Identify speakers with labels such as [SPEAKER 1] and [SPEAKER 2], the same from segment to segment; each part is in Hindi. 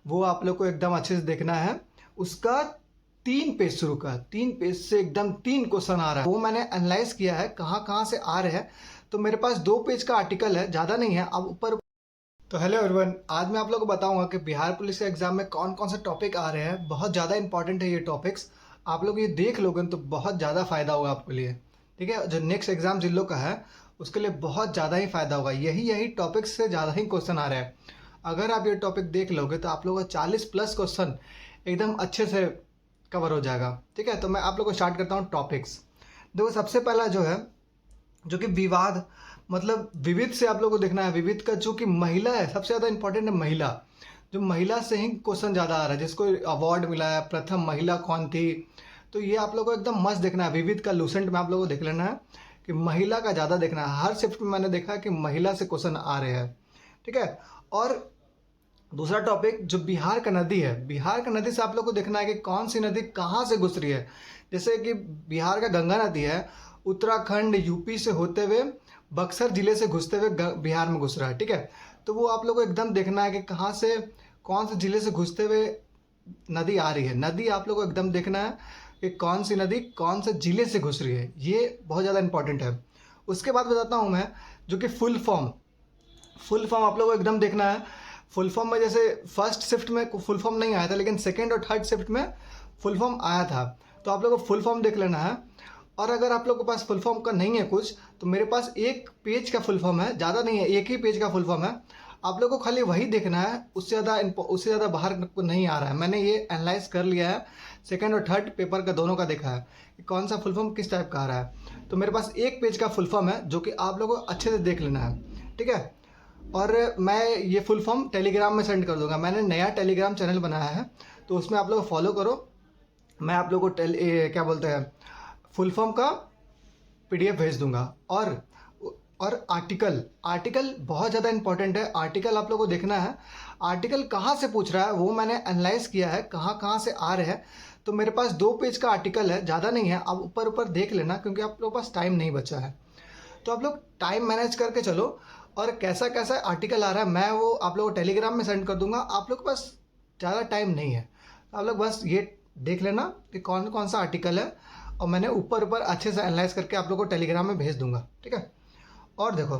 [SPEAKER 1] वो आप लोग को एकदम अच्छे से देखना है। उसका 3 पेज शुरू का, 3 पेज से एकदम 3 क्वेश्चन आ रहा है, वो मैंने एनालाइज़ किया है कहाँ-कहाँ से आ रहे हैं। तो मेरे पास 2 पेज का आर्टिकल है, ज़्यादा नहीं है। अब ऊपर तो हेलो एवरीवन, आज मैं आप लोगों को बताऊंगा कि बिहार पुलिस के एग्जाम में कौन कौन से टॉपिक आ रहे हैं। बहुत ज़्यादा इंपॉर्टेंट है ये टॉपिक्स। आप लोग ये देख लोगे तो बहुत ज़्यादा फ़ायदा होगा आपके लिए। ठीक है, जो नेक्स्ट एग्जाम जिन लोग का है उसके लिए बहुत ज़्यादा ही फ़ायदा होगा। यही यही टॉपिक्स से ज़्यादा ही क्वेश्चन आ रहे हैं। अगर आप ये टॉपिक देख लोगे तो आप लोगों का 40 प्लस क्वेश्चन एकदम अच्छे से कवर हो जाएगा। ठीक है, तो मैं आप लोग को स्टार्ट करता हूँ टॉपिक्स। देखो, सबसे पहला जो है, जो कि विवाद मतलब विविध से आप लोगों को देखना है। विविध का जो कि महिला है, सबसे ज़्यादा इंपॉर्टेंट है महिला। जो महिला से ही क्वेश्चन ज़्यादा आ रहा है, जिसको अवार्ड मिला है, प्रथम महिला कौन थी। तो ये आप लोगों को एकदम मस्त देखना है। विविध का लूसेंट में आप लोगों को देख लेना है कि महिला का ज़्यादा देखना है। हर शिफ्ट में मैंने देखा है कि महिला से क्वेश्चन आ रहे हैं। ठीक है, और दूसरा टॉपिक जो बिहार का नदी है, बिहार का नदी से आप लोग को देखना है कि कौन सी नदी कहाँ से घुस रही है। जैसे कि बिहार का गंगा नदी है, उत्तराखंड यूपी से होते हुए बक्सर जिले से घुसते हुए बिहार में घुस रहा है। ठीक है, तो वो आप लोग को एकदम देखना है कि कहाँ से, कौन से जिले से घुसते हुए नदी आ रही है। नदी आप लोग को एकदम देखना है कि कौन सी नदी कौन से जिले से घुस रही है। ये बहुत ज़्यादा इंपॉर्टेंट है। उसके बाद बताता हूँ मैं, जो कि फुल फॉर्म आप लोगों को एकदम देखना है। फुल फॉर्म में जैसे फर्स्ट शिफ्ट में फुल फॉर्म नहीं आया था, लेकिन सेकेंड और थर्ड शिफ्ट में फुल फॉर्म आया था। तो आप लोग को फुल फॉर्म देख लेना है। और अगर आप लोग के पास फुल फॉर्म का नहीं है कुछ, तो मेरे पास एक पेज का फुल फॉर्म है, ज़्यादा नहीं है, एक ही पेज का फुल फॉर्म है। आप लोग को खाली वही देखना है, उससे ज़्यादा बाहर नहीं आ रहा है। मैंने ये एनालाइज कर लिया है, सेकंड और थर्ड पेपर का दोनों का देखा है कि कौन सा फुल फॉर्म किस टाइप का आ रहा है। तो मेरे पास एक पेज का फुल फॉर्म है, जो कि आप लोगों को अच्छे से देख लेना है। ठीक है, और मैं ये फुल फॉर्म टेलीग्राम में सेंड कर दूंगा। मैंने नया टेलीग्राम चैनल बनाया है, तो उसमें आप लोग फॉलो करो। मैं आप लोगों को क्या बोलते हैं, फुल फॉर्म का पीडीएफ भेज दूंगा। और आर्टिकल बहुत ज़्यादा इंपॉर्टेंट है। आर्टिकल आप लोगों को देखना है, आर्टिकल कहाँ से पूछ रहा है वो मैंने एनालाइज किया है, कहाँ कहाँ से आ रहे हैं। तो मेरे पास 2 पेज का आर्टिकल है, ज़्यादा नहीं है। आप ऊपर ऊपर देख लेना, क्योंकि आप लोगों के पास टाइम नहीं बचा है। तो आप लोग टाइम मैनेज करके चलो। और कैसा कैसा आर्टिकल आ रहा है मैं वो आप लोगों को टेलीग्राम में सेंड कर दूंगा। आप लोग के पास ज़्यादा टाइम नहीं है, आप लोग बस ये देख लेना कि कौन कौन सा आर्टिकल है, और मैंने ऊपर ऊपर अच्छे से एनालाइज करके आप लोग को टेलीग्राम में भेज दूंगा। ठीक है, और देखो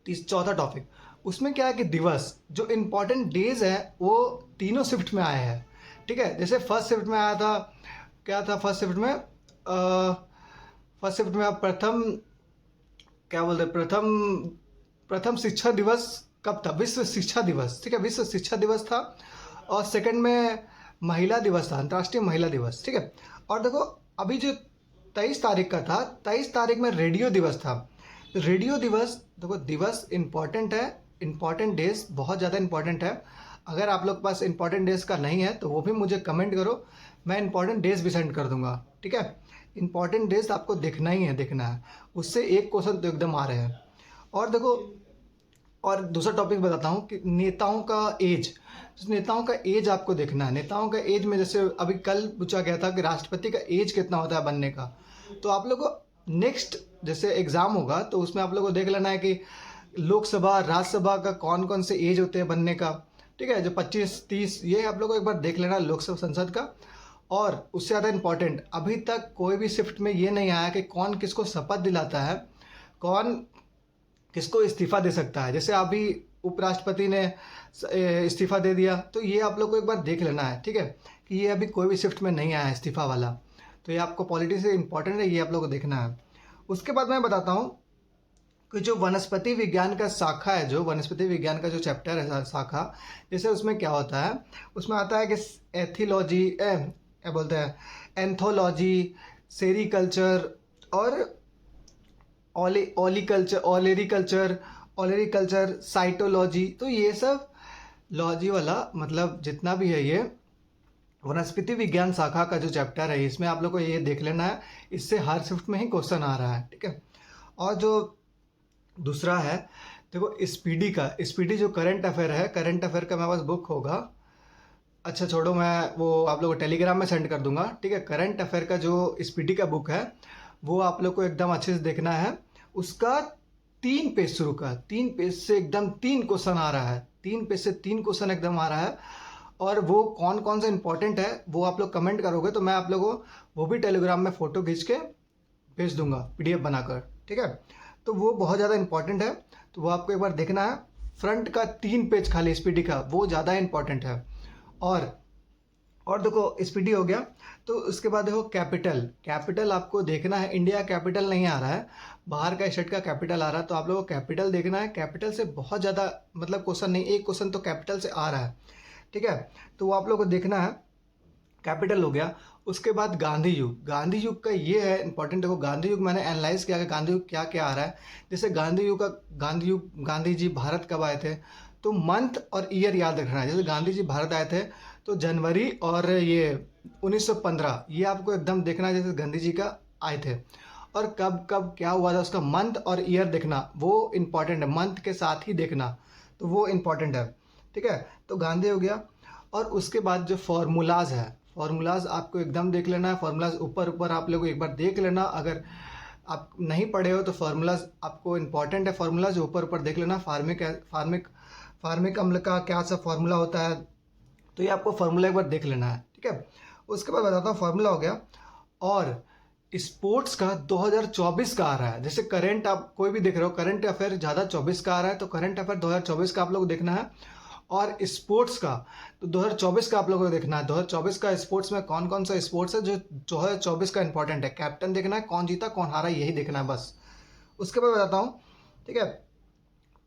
[SPEAKER 1] चौथा टॉपिक, उसमें क्या है कि दिवस जो इम्पोर्टेंट डेज है वो तीनों शिफ्ट में आए हैं। ठीक है, जैसे फर्स्ट शिफ्ट में आया था, क्या था फर्स्ट शिफ्ट में प्रथम, क्या बोलते हैं, प्रथम शिक्षा दिवस कब था? विश्व शिक्षा दिवस। ठीक है, विश्व शिक्षा दिवस था। और सेकंड में महिला दिवस था, अंतर्राष्ट्रीय महिला दिवस। ठीक है, और देखो अभी जो 23 तारीख का था, 23 तारीख में रेडियो दिवस था। रेडियो दिवस, देखो दिवस इंपॉर्टेंट है, इंपॉर्टेंट डेज बहुत ज़्यादा इंपॉर्टेंट है। अगर आप लोग के पास इंपॉर्टेंट डेज का नहीं है तो वो भी मुझे कमेंट करो, मैं इंपॉर्टेंट डेज भी सेंड कर दूंगा। ठीक है, इंपॉर्टेंट डेज आपको देखना ही है, देखना है। उससे एक क्वेश्चन तो एकदम आ रहे हैं। और देखो, और दूसरा टॉपिक बताता हूँ कि नेताओं का एज। नेताओं का एज आपको देखना है। नेताओं का एज में जैसे अभी कल पूछा गया था कि राष्ट्रपति का एज कितना होता है बनने का। तो आप लोग को नेक्स्ट जैसे एग्ज़ाम होगा तो उसमें आप लोग को देख लेना है कि लोकसभा राज्यसभा का कौन कौन से एज होते हैं बनने का। ठीक है, जो 25-30 ये आप लोग को एक बार देख लेना लोकसभा संसद का। और उससे ज़्यादा इम्पोर्टेंट, अभी तक कोई भी शिफ्ट में ये नहीं आया कि कौन किसको शपथ दिलाता है, कौन किसको इस्तीफ़ा दे सकता है। जैसे अभी उपराष्ट्रपति ने इस्तीफ़ा दे दिया, तो ये आप लोग को एक बार देख लेना है। ठीक है, कि ये अभी कोई भी शिफ्ट में नहीं आया है इस्तीफ़ा वाला। तो ये आपको पॉलिटी से इम्पोर्टेंट है, ये आप लोग को देखना है। उसके बाद मैं बताता हूँ कि जो वनस्पति विज्ञान का शाखा है, जो वनस्पति विज्ञान का जो चैप्टर है शाखा, जैसे उसमें क्या होता है, उसमें आता है कि एथिलॉजी, क्या बोलते हैं, एंथोलॉजी, सेरिकल्चर और ओलेरिकल्चर, साइटोलॉजी। तो ये सब लॉजी वाला मतलब जितना भी है, ये वनस्पति विज्ञान शाखा का जो चैप्टर है, इसमें आप लोग को ये देख लेना है। इससे हर शिफ्ट में ही क्वेश्चन आ रहा है। ठीक है, और जो दूसरा है, देखो स्पीडी जो करंट अफेयर है, करंट अफेयर का मेरे पास बुक होगा। अच्छा छोड़ो, मैं वो आप लोगों को टेलीग्राम में सेंड कर दूंगा। ठीक है, करंट अफेयर का जो स्पीडी का बुक है वो आप लोग को एकदम अच्छे से देखना है। उसका 3 पेज शुरू का, 3 पेज से एकदम 3 क्वेश्चन आ रहा है, 3 पेज से 3 क्वेश्चन एकदम आ रहा है। और वो कौन कौन सा इंपॉर्टेंट है वो आप लोग कमेंट करोगे तो मैं आप लोगों को वो भी टेलीग्राम में फ़ोटो खींच के भेज दूंगा PDF बनाकर, ठीक है। तो वो बहुत ज़्यादा इंपॉर्टेंट है, तो वो आपको एक बार देखना है। फ्रंट का 3 पेज खाली SPD का, वो ज़्यादा इंपॉर्टेंट है। और देखो SPD हो गया, तो उसके बाद देखो कैपिटल आपको देखना है। इंडिया कैपिटल नहीं आ रहा है, बाहर का स्टेट का कैपिटल आ रहा है, तो आप लोगों को कैपिटल देखना है। कैपिटल से बहुत ज़्यादा मतलब क्वेश्चन नहीं, एक क्वेश्चन तो कैपिटल से आ रहा है, ठीक है। तो वो आप लोगों को देखना है। कैपिटल हो गया। उसके बाद गांधी युग का ये है इंपॉर्टेंट। देखो गांधी युग मैंने एनालाइज किया कि गांधी युग क्या क्या आ रहा है। जैसे गांधी युग गांधी जी भारत कब आए थे, तो मंथ और ईयर याद रखना है। जैसे गांधी जी भारत आए थे तो जनवरी और ये 1915 ये आपको एकदम देखना है, जैसे गांधी जी का आए थे। और कब कब क्या हुआ था उसका मंथ और ईयर देखना, वो इम्पॉर्टेंट है। मंथ के साथ ही देखना, तो वो इम्पॉर्टेंट है, ठीक है। तो गांधी हो गया। और उसके बाद जो फार्मूलाज है, फार्मूलाज आपको एकदम देख लेना है। फार्मूलाज ऊपर ऊपर आप लोग एक बार देख लेना, अगर आप नहीं पढ़े हो तो फार्मूलाज आपको इम्पॉर्टेंट है। फार्मूलाज ऊपर ऊपर देख लेना। फार्मिक अम्ल का क्या सा फार्मूला होता है, तो ये आपको फार्मूला एक बार देख लेना है, ठीक है। उसके बाद बताता हूँ, फार्मूला हो गया। और स्पोर्ट्स का 2024 का आ रहा है। जैसे करंट आप कोई भी देख रहे हो, करंट अफेयर ज़्यादा 24 का आ रहा है, तो करंट अफेयर 2024 का आप लोग देखना है। और स्पोर्ट्स का तो 2024 का आप लोगों को देखना है। 2024 का स्पोर्ट्स में कौन कौन सा स्पोर्ट्स है जो 2024 का इंपॉर्टेंट है। कैप्टन देखना है, कौन जीता कौन हारा यही देखना है बस। उसके बाद बताता हूँ, ठीक है।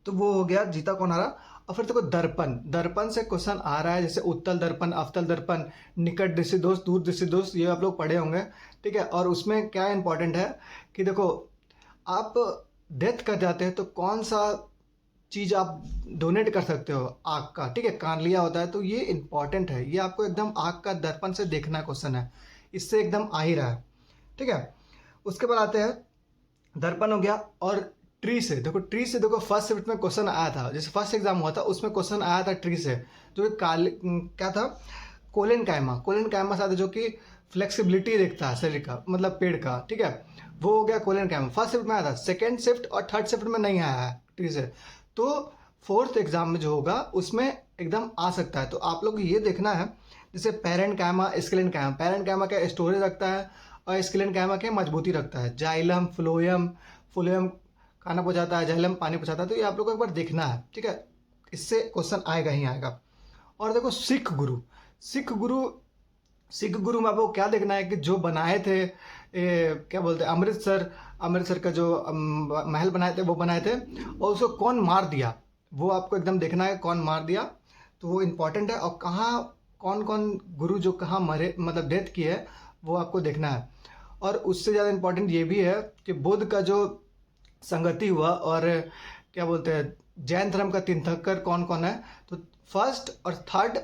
[SPEAKER 1] तो वो हो गया जीता कौन हारा। और फिर देखो दर्पण से क्वेश्चन आ रहा है। जैसे उत्तल दर्पण, अवतल दर्पण, निकट दृष्टि दोष, दूर दृष्टि दोष, ये आप लोग पढ़े होंगे, ठीक है। और उसमें क्या इंपॉर्टेंट है कि देखो आप डेथ कर जाते हैं तो कौन सा चीज़ आप डोनेट कर सकते हो, आँख का, ठीक है। कान लिया होता है तो ये इंपॉर्टेंट है। ये आपको एकदम आँख का दर्पण से देखना क्वेश्चन है, इससे एकदम आ ही रहा है, ठीक है। उसके बाद आते हैं, दर्पण हो गया। और ट्री से देखो फर्स्ट शिफ्ट में क्वेश्चन आया था। जैसे फर्स्ट एग्जाम हुआ था उसमें क्वेश्चन आया था ट्री से, जो क्या था, कोलेन कायमा साथ, जो कि फ्लेक्सिबिलिटी देखता है शरीर का, मतलब पेड़ का, ठीक है। वो हो गया कोलेन कायमा, फर्स्ट शिफ्ट में आया था। सेकेंड शिफ्ट और थर्ड शिफ्ट में नहीं आया है ट्री से, तो फोर्थ एग्जाम में जो होगा उसमें एकदम आ सकता है। तो आप लोग ये देखना है। जैसे पैरेंट कायमा, स्केलेन कायमा, पैरेंट कायमा क्या स्टोरेज रखता है और स्केलेन कायमा क्या मजबूती रखता है। जाइलम फ्लोएम खाना पहुंचाता है, जाइलम पानी पहुंचाता है। तो ये आप लोग को एक बार देखना है, ठीक है। इससे क्वेश्चन आएगा ही आएगा। और देखो सिख गुरु में आपको क्या देखना है कि जो बनाए थे क्या बोलते हैं, अमृतसर का जो महल बनाए थे वो बनाए थे, और उसको कौन मार दिया, वो आपको एकदम देखना है कौन मार दिया। तो वो इम्पोर्टेंट है। और कहाँ कौन कौन गुरु जो कहाँ मरे, मतलब डेथ की है, वो आपको देखना है। और उससे ज़्यादा इम्पोर्टेंट ये भी है कि बुद्ध का जो संगति हुआ, और क्या बोलते हैं जैन धर्म का तीर्थंकर कौन कौन है, तो फर्स्ट और थर्ड,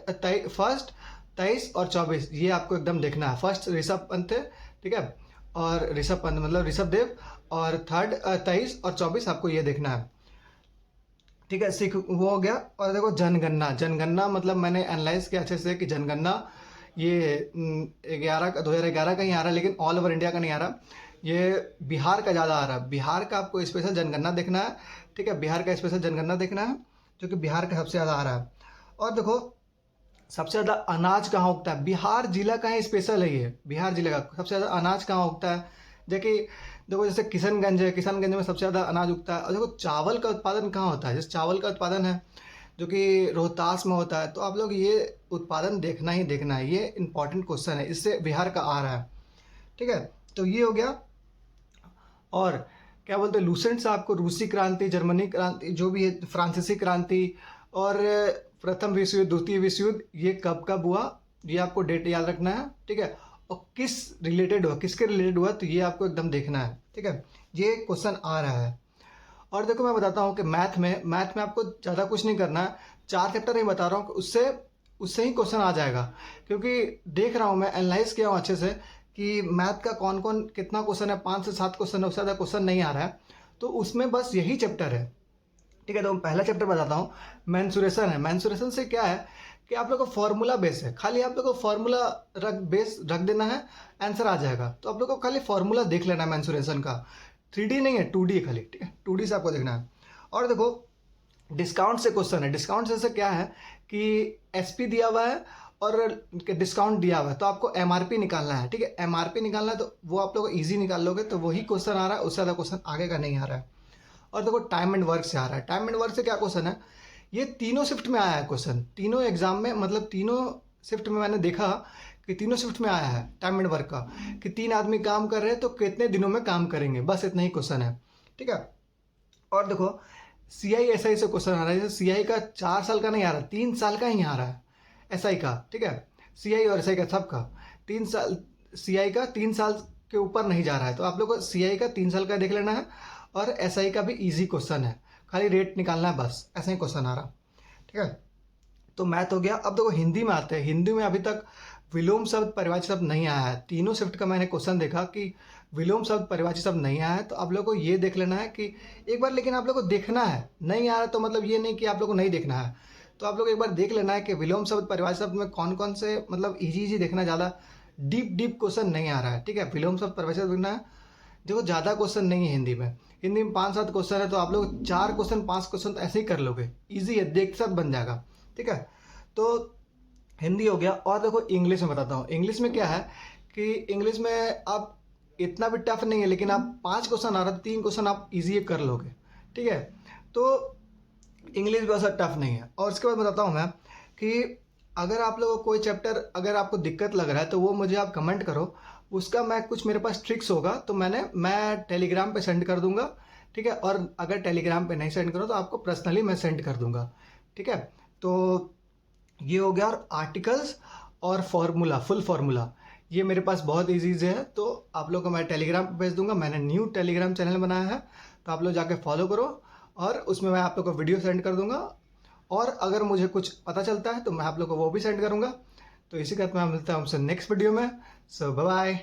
[SPEAKER 1] फर्स्ट 23 और 24 ये आपको एकदम देखना है। फर्स्ट ऋषभ पंत है, ठीक है, और ऋषभ पंत मतलब ऋषभ देव। और थर्ड 23 और 24 आपको ये देखना है, ठीक है। सिख वो हो गया। और देखो जनगणना मतलब मैंने एनालाइज किया अच्छे से कि जनगणना ये 2011 का ही आ रहा है, लेकिन ऑल ओवर इंडिया का नहीं आ रहा। ये बिहार का ज़्यादा आ रहा है। बिहार का आपको स्पेशल जनगणना देखना है, ठीक है। बिहार का स्पेशल जनगणना देखना है, जो कि बिहार का सबसे ज़्यादा आ रहा है। और देखो सबसे ज़्यादा अनाज कहाँ उगता है, बिहार जिला का ही स्पेशल है ये। बिहार जिले का सबसे ज़्यादा अनाज कहाँ उगता है, देखो जैसे किशनगंज है, किशनगंज में सबसे ज़्यादा अनाज उगता है। और देखो चावल का उत्पादन कहाँ होता है, जैसे चावल का उत्पादन है जो कि रोहतास में होता है। तो आप लोग ये उत्पादन देखना ही देखना है, ये इंपॉर्टेंट क्वेश्चन है, इससे बिहार का आ रहा है, ठीक है। तो ये हो गया। और क्या बोलते हैं लूसेंट से आपको रूसी क्रांति, जर्मनी क्रांति, जो भी है, फ्रांसीसी क्रांति, और प्रथम विश्व युद्ध, द्वितीय विश्व युद्ध, ये कब कब हुआ, ये आपको डेट याद रखना है, ठीक है। और किसके रिलेटेड हुआ, तो ये आपको एकदम देखना है, ठीक है। ये क्वेश्चन आ रहा है। और देखो मैं बताता हूँ कि मैथ में आपको ज़्यादा कुछ नहीं करना है, 4 चैप्टर ही बता रहा हूँ, उससे ही क्वेश्चन आ जाएगा। क्योंकि देख रहा हूँ मैं, एनालाइज किया हूँ अच्छे से कि मैथ का कौन कौन कितना क्वेश्चन है, 5 से 7 क्वेश्चन है, उससे ज़्यादा क्वेश्चन नहीं आ रहा है। तो उसमें बस यही चैप्टर है, ठीक है। तो पहला चैप्टर बताता हूँ, मेंसुरेशन है। मेंसुरेशन से क्या है कि आप लोग को फॉर्मूला बेस है, खाली आप लोग को फॉर्मूला बेस रख देना है, आंसर आ जाएगा। तो आप लोग को खाली फॉर्मूला देख लेना है मेंसुरेशन का, 3D नहीं है, 2D है खाली, ठीक है। 2D से आपको देखना है। और देखो डिस्काउंट से क्वेश्चन है। डिस्काउंट से क्या है कि एसपी दिया हुआ है और डिस्काउंट दिया हुआ है, तो आपको एमआरपी निकालना है। ठीक है, एमआरपी निकालना है तो वो आप लोग इजी निकाल लोगे, तो वही क्वेश्चन आ रहा है, उससे ज़्यादा क्वेश्चन आगे का नहीं आ रहा है। और देखो टाइम एंड वर्क से आ रहा है। टाइम एंड वर्क से क्या क्वेश्चन है, ये तीनों शिफ्ट में आया है क्वेश्चन, तीनों एग्जाम में, मतलब तीनों शिफ्ट में मैंने देखा कि तीनों शिफ्ट में आया है टाइम एंड वर्क का, कि 3 आदमी काम कर रहे हैं तो कितने दिनों में काम करेंगे, बस इतना ही क्वेश्चन है। ठीक है, और देखो CI SI से क्वेश्चन आ रहा है, जैसे CI का 4 साल का नहीं आ रहा, 3 साल का ही आ रहा है SI का। ठीक है, CI और SI का सबका 3 साल, CI का 3 साल के ऊपर नहीं जा रहा है, तो आप लोग को CI का 3 साल का देख लेना है, और SI का भी ईजी क्वेश्चन है, खाली रेट निकालना है बस, ऐसा ही क्वेश्चन आ रहा। ठीक है, तो मैथ हो गया। अब देखो हिंदी में आते हैं। हिंदी में अभी तक विलोम शब्द परिवाची शब्द नहीं आया है। तीनों शिफ्ट का मैंने क्वेश्चन देखा कि विलोम शब्द परिवाची शब्द नहीं आया है, तो आप लोग को ये देख लेना है कि एक बार, लेकिन आप लोग को देखना है, नहीं आ रहा तो मतलब ये नहीं कि आप लोग को नहीं देखना है, तो आप लोग एक बार देख लेना है कि विलोम शब्द परिवाची शब्द में कौन कौन से, मतलब इजी देखना, ज़्यादा डीप क्वेश्चन नहीं आ रहा है। ठीक है, विलोम शब्द परिवाची शब्द देखना है। देखो ज़्यादा क्वेश्चन नहीं है हिंदी में, हिंदी में 5-7 क्वेश्चन है, तो आप लोग 4 क्वेश्चन 5 क्वेश्चन तो ऐसे ही कर लोगे, ईजी है, देख सब बन जाएगा। ठीक है, तो हिंदी हो गया। और देखो इंग्लिश में बताता हूँ। इंग्लिश में क्या है कि इंग्लिश में आप इतना भी टफ नहीं है, लेकिन आप 5 क्वेश्चन आ रहा है, 3 क्वेश्चन आप इजी कर लोगे। ठीक है, तो इंग्लिश भी ऐसा टफ नहीं है। और उसके बाद बताता हूँ मैं कि अगर आप लोगों को कोई चैप्टर, अगर आपको दिक्कत लग रहा है तो वो मुझे आप कमेंट करो, उसका मैं कुछ, मेरे पास ट्रिक्स होगा तो मैं टेलीग्राम पे सेंड कर दूंगा। ठीक है, और अगर टेलीग्राम पे नहीं सेंड करो तो आपको पर्सनली मैं सेंड कर दूंगा। ठीक है, तो ये हो गया। और आर्टिकल्स और फॉर्मूला, फुल फॉर्मूला, ये मेरे पास बहुत ईजी है, तो आप लोग को मैं टेलीग्राम पे भेज दूंगा। मैंने न्यू टेलीग्राम चैनल बनाया है, तो आप लोग जाके फॉलो करो, और उसमें मैं आप लोग को वीडियो सेंड कर दूंगा, और अगर मुझे कुछ पता चलता है तो मैं आप लोग को वो भी सेंड करूंगा। तो इसी के साथ मैं मिलता हूँ आपसे नेक्स्ट वीडियो में। सो बाय बाय।